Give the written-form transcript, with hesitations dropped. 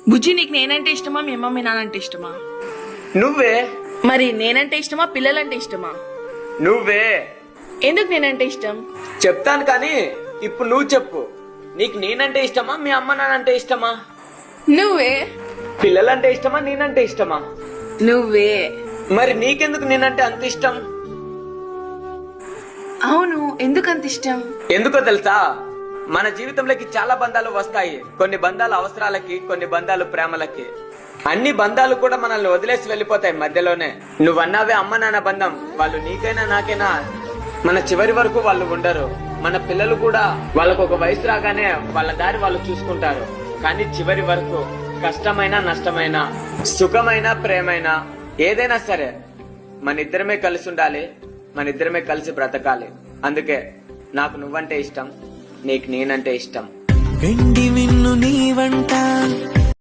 బుజ్జి, నీకు నేనంటే ఇష్టమా మీ అమ్మ మీ నాన్నంటే ఇష్టమా? నువ్వే. మరి నేనంటే ఇష్టమా పిల్లలంటే ఇష్టమా? నువ్వే. ఎందుకు నేనంటే ఇష్టం? చెప్తాను కానీ ఇప్పుడు నువ్వు చెప్పు. నీకు నేనంటే ఇష్టమా మీ అమ్మ నాన్నంటే ఇష్టమా? నువ్వే. పిల్లలంటే ఇష్టమా నేనంటే ఇష్టమా? నువ్వే. మరి నీకెందుకు నేనంటే అంత ఇష్టం? అవును, ఎందుకు అంత ఇష్టం? ఎందుకో తెలుసా, మన జీవితంలోకి చాలా బంధాలు వస్తాయి. కొన్ని బంధాలు అవసరాలకి, కొన్ని బంధాలు ప్రేమలకి. అన్ని బంధాలు కూడా మనల్ని వదిలేసి వెళ్ళిపోతాయి మధ్యలోనే. నువ్వన్నావే అమ్మ నాన్న బంధం, వాళ్ళు నీకైనా నాకైనా మన చివరి వరకు వాళ్ళు ఉండరు. మన పిల్లలు కూడా వాళ్ళకు ఒక వయసు రాగానే వాళ్ళ దారి వాళ్ళు చూసుకుంటారు. కానీ చివరి వరకు కష్టమైన నష్టమైన సుఖమైన ప్రేమైన ఏదైనా సరే మన ఇద్దరమే కలిసి ఉండాలి, మన ఇద్దరమే కలిసి బ్రతకాలి. అందుకే నాకు నువ్వంటే ఇష్టం, నీకు నేనంటే ఇష్టం. వెండి మిన్ను నీ వంట